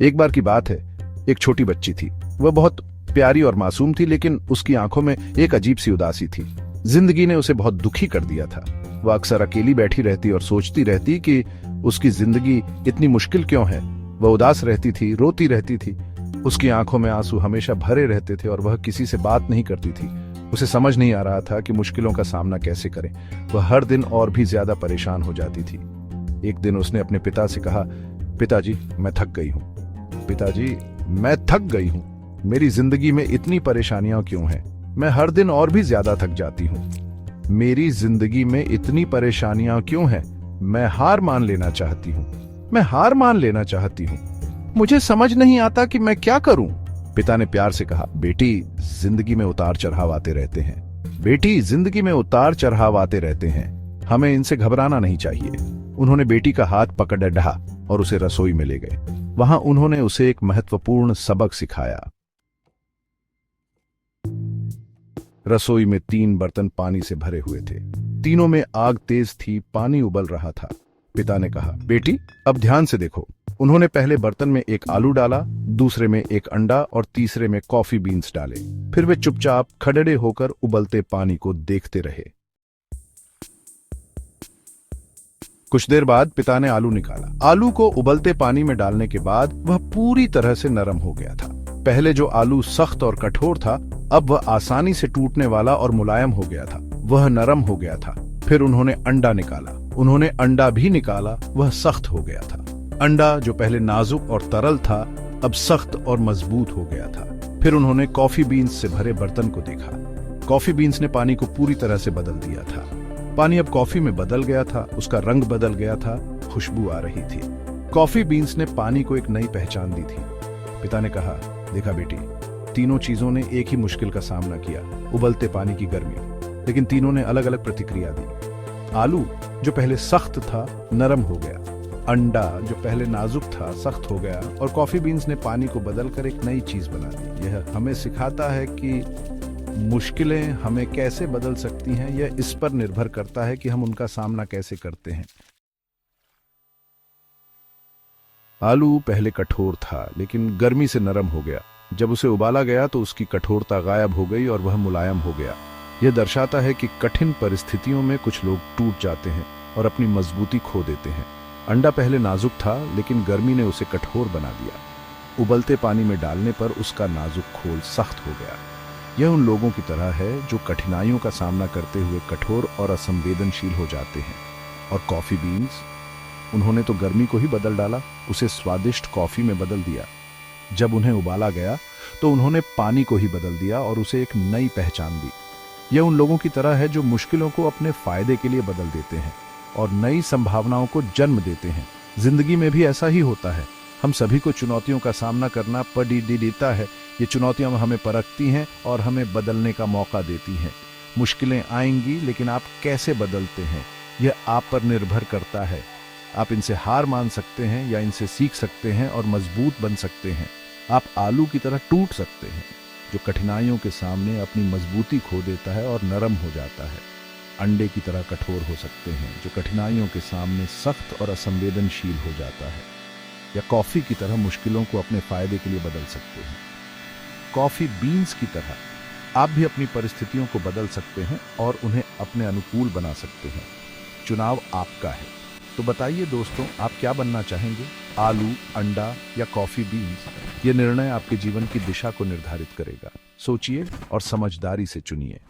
एक बार की बात है, एक छोटी बच्ची थी। वह बहुत प्यारी और मासूम थी, लेकिन उसकी आंखों में एक अजीब सी उदासी थी। जिंदगी ने उसे बहुत दुखी कर दिया था। वह अक्सर अकेली बैठी रहती और सोचती रहती कि उसकी जिंदगी इतनी मुश्किल क्यों है। वह उदास रहती थी, रोती रहती थी। उसकी आंखों में आंसू हमेशा भरे रहते थे और वह किसी से बात नहीं करती थी। उसे समझ नहीं आ रहा था कि मुश्किलों का सामना कैसे करें। वह हर दिन और भी ज्यादा परेशान हो जाती थी। एक दिन उसने अपने पिता से कहा, पिताजी, मैं थक गई हूँ। पिताजी, मैं थक गई हूँ। मेरी जिंदगी में इतनी परेशानियां क्यों हैं? मैं हर दिन और भी ज्यादा थक जाती हूँ। मेरी जिंदगी में इतनी परेशानियां क्यों हैं? मैं हार मान लेना चाहती हूँ। मैं हार मान लेना चाहती हूँ। मुझे समझ नहीं आता कि मैं क्या करूं। पिता ने प्यार से कहा, बेटी, जिंदगी में उतार चढ़ाव आते रहते हैं। बेटी, जिंदगी में उतार चढ़ाव आते रहते हैं। हमें इनसे घबराना नहीं चाहिए। उन्होंने बेटी का हाथ पकड़ ढहा और उसे रसोई में ले गए। वहां उन्होंने उसे एक महत्वपूर्ण सबक सिखाया। रसोई में 3 बर्तन पानी से भरे हुए थे। तीनों में आग तेज थी, पानी उबल रहा था। पिता ने कहा, बेटी, अब ध्यान से देखो। उन्होंने पहले बर्तन में एक आलू डाला, दूसरे में एक अंडा और तीसरे में कॉफी बीन्स डाले। फिर वे चुपचाप खड़े होकर उबलते पानी को देखते रहे। कुछ देर बाद पिता ने आलू निकाला। आलू को उबलते पानी में डालने के बाद वह पूरी तरह से नरम हो गया था। पहले जो आलू सख्त और कठोर था, अब वह आसानी से टूटने वाला और मुलायम हो गया था। वह नरम हो गया था। फिर उन्होंने अंडा निकाला। उन्होंने अंडा भी निकाला। वह सख्त हो गया था। अंडा जो पहले नाजुक और तरल था, अब सख्त और मजबूत हो गया था। फिर उन्होंने कॉफी बीन्स से भरे बर्तन को देखा। कॉफी बीन्स ने पानी को पूरी तरह से बदल दिया था। पानी अब कॉफी में बदल गया था। उसका रंग बदल गया था। खुशबू आ रही थी। कॉफी बीन्स ने पानी को एक नई पहचान दी थी। पिता ने कहा, देखा बेटी, तीनों चीजों ने एक ही मुश्किल का सामना किया, उबलते पानी की गर्मी। लेकिन तीनों ने अलग अलग प्रतिक्रिया दी। आलू जो पहले सख्त था, नरम हो गया। अंडा जो पहले नाजुक था, सख्त हो गया। और कॉफी बीन्स ने पानी को बदलकर एक नई चीज बना दी। यह हमें सिखाता है कि मुश्किलें हमें कैसे बदल सकती हैं, यह इस पर निर्भर करता है कि हम उनका सामना कैसे करते हैं। आलू पहले कठोर था, लेकिन गर्मी से नरम हो गया। जब उसे उबाला गया तो उसकी कठोरता गायब हो गई और वह मुलायम हो गया। यह दर्शाता है कि कठिन परिस्थितियों में कुछ लोग टूट जाते हैं और अपनी मजबूती खो देते हैं। अंडा पहले नाजुक था, लेकिन गर्मी ने उसे कठोर बना दिया। उबलते पानी में डालने पर उसका नाजुक खोल सख्त हो गया। यह उन लोगों की तरह है जो कठिनाइयों का सामना करते हुए कठोर और असंवेदनशील हो जाते हैं। और कॉफी बीन्स, उन्होंने तो गर्मी को ही बदल डाला, उसे स्वादिष्ट कॉफी में बदल दिया। जब उन्हें उबाला गया तो उन्होंने पानी को ही बदल दिया और उसे एक नई पहचान दी। यह उन लोगों की तरह है जो मुश्किलों को अपने फायदे के लिए बदल देते हैं और नई संभावनाओं को जन्म देते हैं। जिंदगी में भी ऐसा ही होता है। हम सभी को चुनौतियों का सामना करना पड़ता है। ये चुनौतियां हमें परखती हैं और हमें बदलने का मौका देती हैं। मुश्किलें आएंगी, लेकिन आप कैसे बदलते हैं, यह आप पर निर्भर करता है। आप इनसे हार मान सकते हैं या इनसे सीख सकते हैं और मजबूत बन सकते हैं। आप आलू की तरह टूट सकते हैं, जो कठिनाइयों के सामने अपनी मजबूती खो देता है और नरम हो जाता है। अंडे की तरह कठोर हो सकते हैं, जो कठिनाइयों के सामने सख्त और असंवेदनशील हो जाता है। या कॉफी की तरह मुश्किलों को अपने फायदे के लिए बदल सकते हैं। कॉफी बीन्स की तरह आप भी अपनी परिस्थितियों को बदल सकते हैं और उन्हें अपने अनुकूल बना सकते हैं। चुनाव आपका है। तो बताइए दोस्तों, आप क्या बनना चाहेंगे? आलू, अंडा या कॉफी बीन्स? यह निर्णय आपके जीवन की दिशा को निर्धारित करेगा। सोचिए और समझदारी से चुनिए।